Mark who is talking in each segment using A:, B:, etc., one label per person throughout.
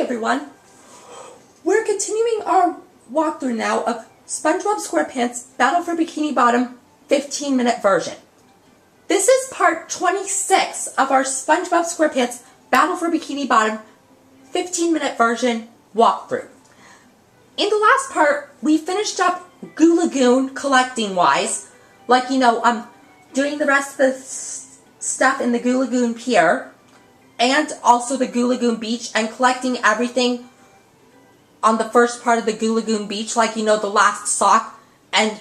A: everyone! We're continuing our walkthrough now of SpongeBob Squarepants Battle for Bikini Bottom 15-minute version. This is part 26 of our SpongeBob Squarepants Battle for Bikini Bottom 15-minute version walkthrough. In the last part, we finished up Goo Lagoon collecting-wise, like, doing the rest of the stuff in the Goo Lagoon Pier, and also the Goo Lagoon Beach, and collecting everything on the first part of the Goo Lagoon Beach, like, the last sock, or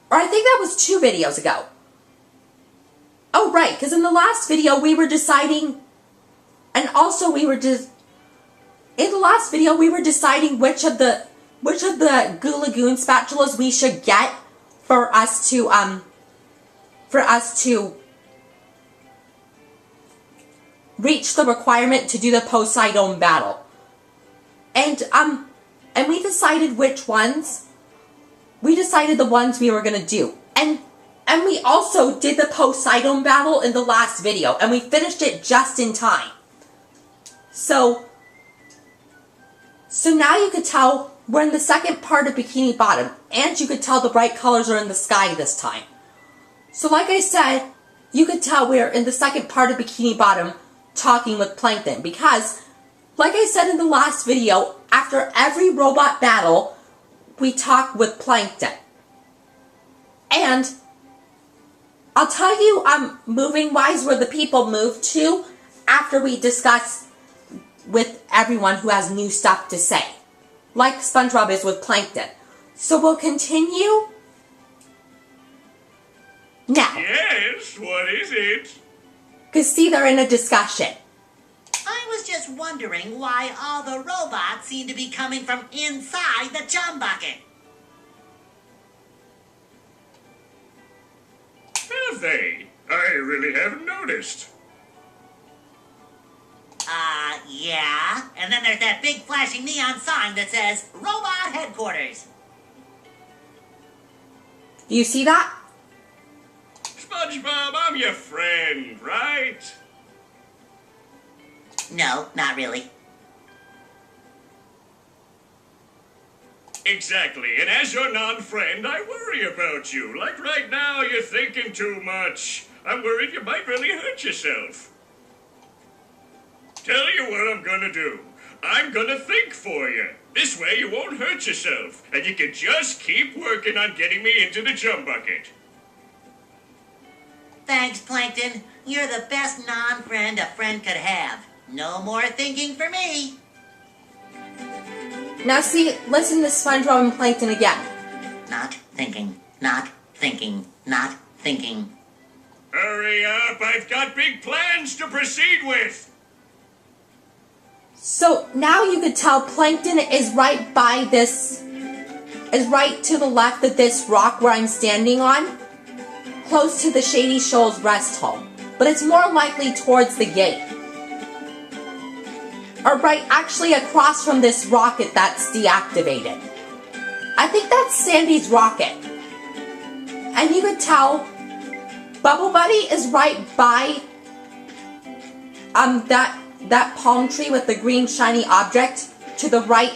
A: I think that was 2 videos ago. Oh, right, because in the last video we were deciding, and also in the last video we were deciding which of the Goo Lagoon spatulas we should get for us to reach the requirement to do the Poseidon battle. And we decided which ones. We decided the ones we were gonna do. And we also did the Poseidon battle in the last video, and we finished it just in time. So now you could tell we're in the second part of Bikini Bottom, and you could tell the bright colors are in the sky this time. So like I said, you could tell we're in the second part of Bikini Bottom talking with Plankton, because, like I said in the last video, after every robot battle, we talk with Plankton. And I'll tell you, moving-wise, where the people move to after we discuss with everyone who has new stuff to say, like SpongeBob is with Plankton. So we'll continue now.
B: Yes, what is it?
A: Because, see, they're in a discussion.
C: I was just wondering why all the robots seem to be coming from inside the chum bucket.
B: Have they? I really haven't noticed.
C: Yeah. And then there's that big flashing neon sign that says, Robot Headquarters.
A: Do you see that?
B: SpongeBob, I'm your friend, right?
C: No, not really.
B: Exactly, and as your non-friend, I worry about you. Like right now, you're thinking too much. I'm worried you might really hurt yourself. Tell you what I'm gonna do. I'm gonna think for you. This way you won't hurt yourself, and you can just keep working on getting me into the chum bucket.
C: Thanks, Plankton. You're the best non-friend a friend could have. No more thinking for me.
A: Now see, listen to SpongeBob and Plankton again.
C: Not thinking, not thinking, not thinking.
B: Hurry up, I've got big plans to proceed with.
A: So now you could tell Plankton is right by this, is right to the left of this rock where I'm standing on, close to the Shady Shoals rest home. But it's more likely towards the gate. Or right, actually across from this rocket that's deactivated. I think that's Sandy's rocket. And you could tell Bubble Buddy is right by that palm tree with the green shiny object to the right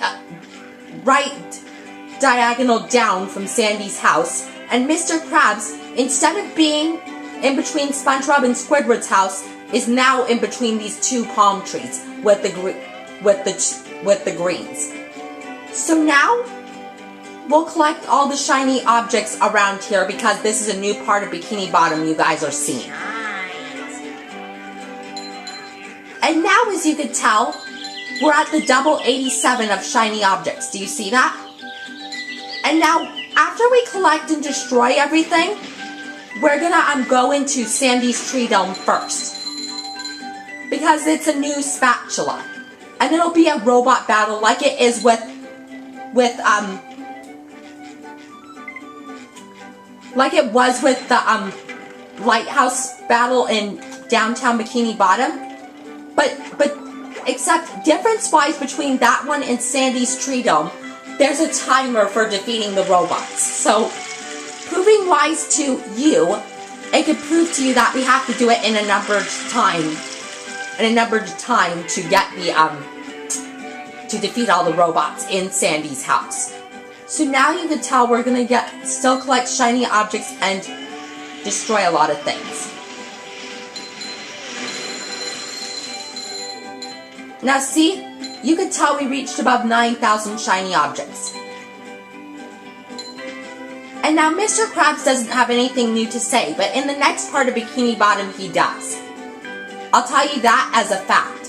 A: diagonal down from Sandy's house. And Mr. Krabs, instead of being in between SpongeBob and Squidward's house, is now in between these 2 palm trees with the greens. So now we'll collect all the shiny objects around here, because this is a new part of Bikini Bottom you guys are seeing.
C: Nice.
A: And now, as you could tell, we're at the double 87 of shiny objects. Do you see that? And now, after we collect and destroy everything, we're gonna go into Sandy's tree dome first, because it's a new spatula, and it'll be a robot battle like it is with like it was with the lighthouse battle in downtown Bikini Bottom, but except difference-wise between that one and Sandy's tree dome, there's a timer for defeating the robots. So, proving-wise to you, it could prove to you that we have to do it in a numbered time to get to defeat all the robots in Sandy's house. So now you can tell we're gonna still collect shiny objects and destroy a lot of things. Now see, you can tell we reached above 9,000 shiny objects. And now Mr. Krabs doesn't have anything new to say, but in the next part of Bikini Bottom he does. I'll tell you that as a fact.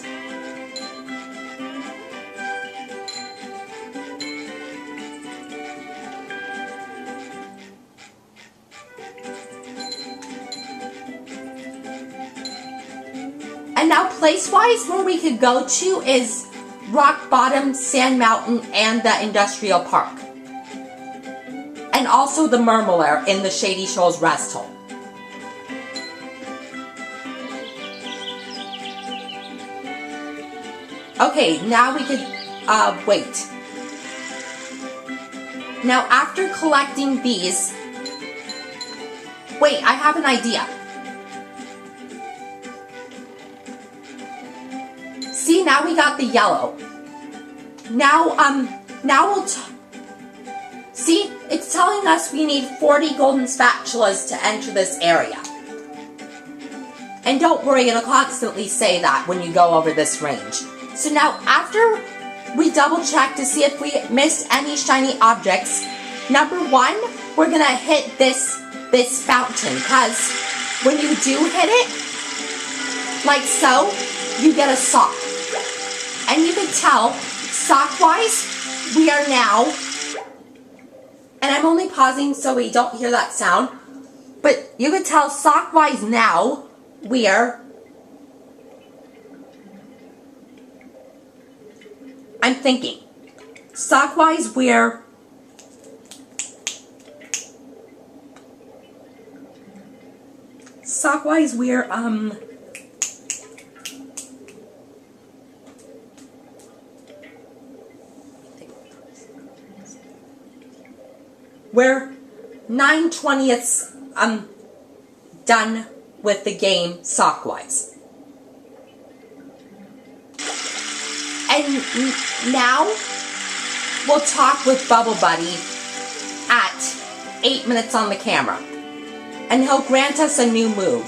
A: And now place-wise, where we could go to is Rock Bottom, Sand Mountain, and the Industrial Park. And also the Murmelair in the Shady Shoals Rest Hole. Okay, now we could, wait. Now after collecting these, wait, I have an idea. See, now we got the yellow. Now we'll see, it's telling us we need 40 golden spatulas to enter this area. And don't worry, it'll constantly say that when you go over this range. So now, after we double check to see if we missed any shiny objects, number one, we're gonna hit this fountain, because when you do hit it, like so, you get a sock. And you can tell, sock-wise, we are now, and I'm only pausing so we don't hear that sound, but you can tell sock-wise now, we are, I'm thinking, sock-wise we're, we're 9/20ths done with the game sock-wise. And now we'll talk with Bubble Buddy at 8 minutes on the camera. And he'll grant us a new move.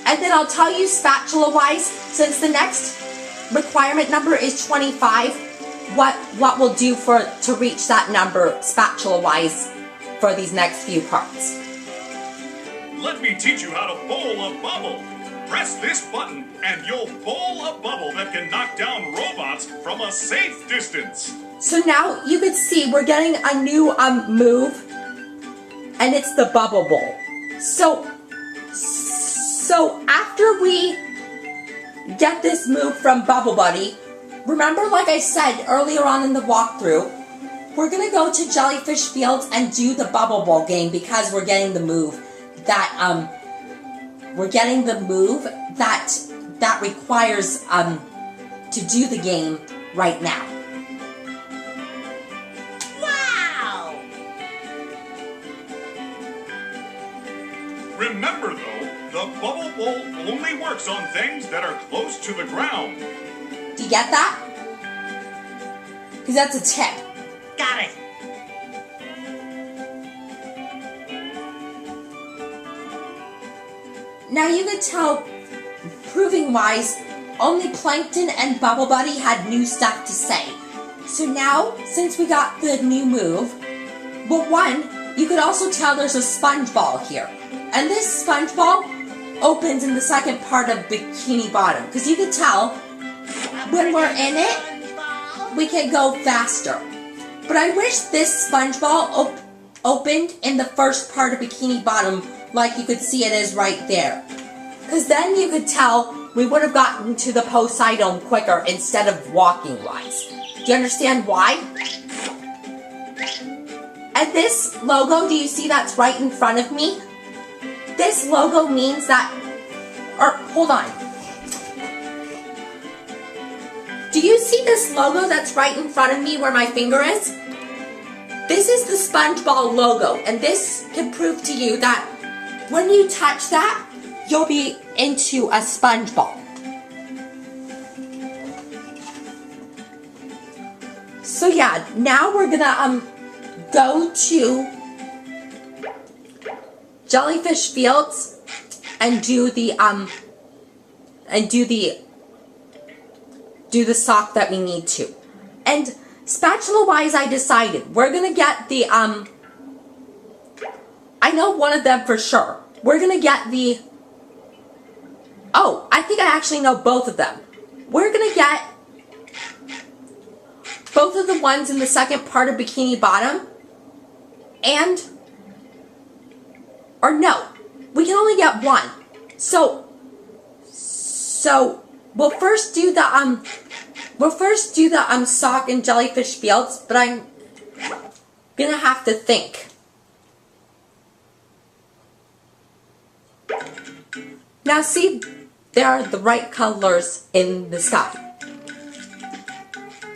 A: And then I'll tell you spatula-wise, since the next requirement number is 25, what we'll do to reach that number spatula-wise for these next few parts.
B: Let me teach you how to bowl a bubble. Press this button and you'll bowl a bubble that can knock down robots from a safe distance.
A: So now you can see we're getting a new move, and it's the Bubble Bowl. So after we get this move from Bubble Buddy, remember, like I said earlier on in the walkthrough, we're gonna go to Jellyfish Fields and do the Bubble Bowl game because we're getting the move that that requires to do the game right now.
C: Wow!
B: Remember though, the bubble bowl only works on things that are close to the ground.
A: Do you get that? Because that's a tip.
C: Got it.
A: Now you could tell, proving wise, only Plankton and Bubble Buddy had new stuff to say. So now, since we got the new move, well, one, you could also tell there's a sponge ball here. And this sponge ball opens in the second part of Bikini Bottom. Because you could tell, when we're in it, we can go faster. But I wish this sponge ball opened in the first part of Bikini Bottom, like you could see it is right there. Because then you could tell we would have gotten to the Poseidon quicker instead of walking wise. Do you understand why? And this logo, do you see that's right in front of me? This logo means that, hold on. Do you see this logo that's right in front of me where my finger is? This is the SpongeBob logo, and this can prove to you that when you touch that, you'll be into a sponge ball. So yeah, now we're gonna go to Jellyfish Fields and do the sock that we need to. And spatula wise, I decided we're gonna get the I know one of them for sure. We're gonna get the, oh, I think I actually know both of them. We're gonna get both of the ones in the second part of Bikini Bottom, and, or no, we can only get one. So we'll first do the sock in Jellyfish Fields, but I'm gonna have to think. Now see, there are the right colors in the sky.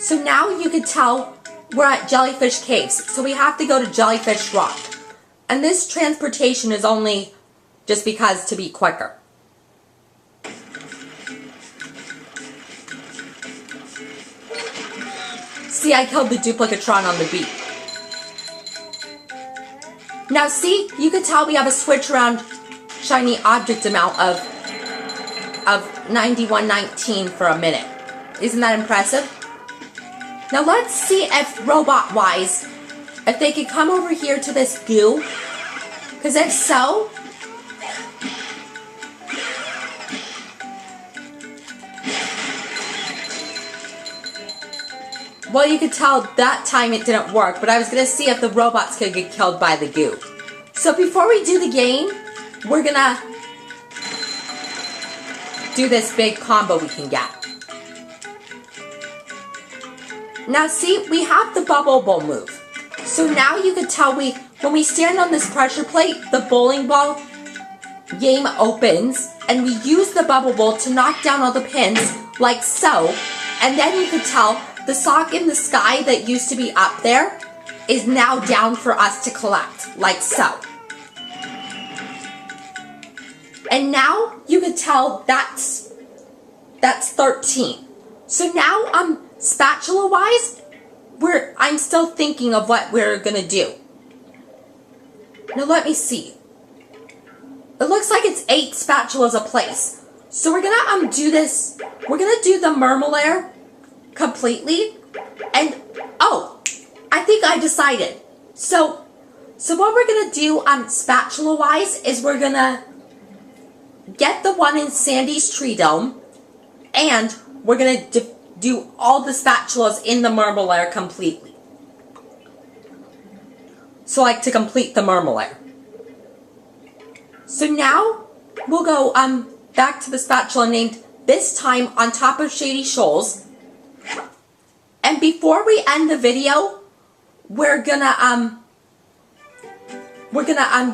A: So now you can tell we're at Jellyfish Caves, so we have to go to Jellyfish Rock. And this transportation is only just because to be quicker. See, I killed the Duplicatron on the beat. Now see, you can tell we have a switch around shiny object amount of 9119 for a minute. Isn't that impressive? Now let's see if robot-wise, if they could come over here to this goo. Because if so, well, you could tell that time it didn't work, but I was going to see if the robots could get killed by the goo. So before we do the game, we're going to do this big combo we can get. Now see, we have the bubble bowl move. So now you can tell when we stand on this pressure plate, the bowling ball game opens, and we use the bubble bowl to knock down all the pins, like so. And then you can tell the sock in the sky that used to be up there is now down for us to collect, like so. And now you can tell that's 13. So now spatula wise, I'm still thinking of what we're gonna do. Now let me see. It looks like it's 8 spatulas a place. So we're gonna do this. We're gonna do the Mermalair completely. And oh, I think I decided. So what we're gonna do spatula wise is we're gonna get the one in Sandy's Tree Dome, and we're gonna do all the spatulas in the Mermalair completely. So like to complete the Mermalair. So now we'll go back to the spatula named this time on top of Shady Shoals. And before we end the video, we're gonna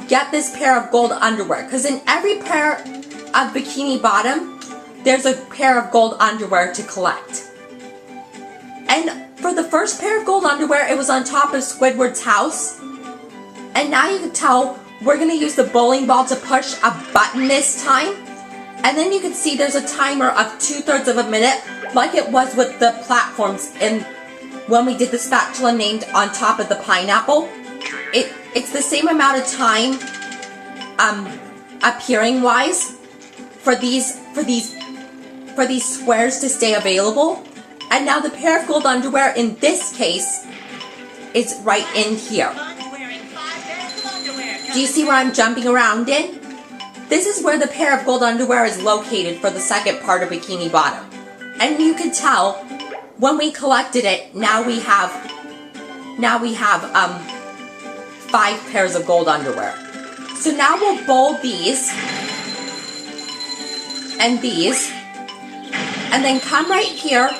A: get this pair of gold underwear, because in every pair of Bikini Bottom, there's a pair of gold underwear to collect. And for the first pair of gold underwear, it was on top of Squidward's house. And now you can tell we're going to use the bowling ball to push a button this time. And then you can see there's a timer of 2/3 of a minute, like it was with the platforms when we did the spatula named on top of the pineapple. It's the same amount of time appearing wise for these squares to stay available. And now the pair of gold underwear in this case is right in here. Do you see where I'm jumping around in? This is where the pair of gold underwear is located for the second part of Bikini Bottom. And you can tell when we collected it, now we have 5 pairs of gold underwear. So now we'll bowl these and these, and then come right here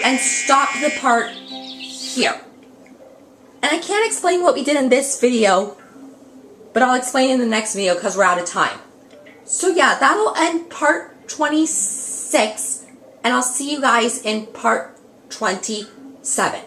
A: and stop the part here. And I can't explain what we did in this video, but I'll explain in the next video because we're out of time. So yeah, that'll end part 26, and I'll see you guys in part 27.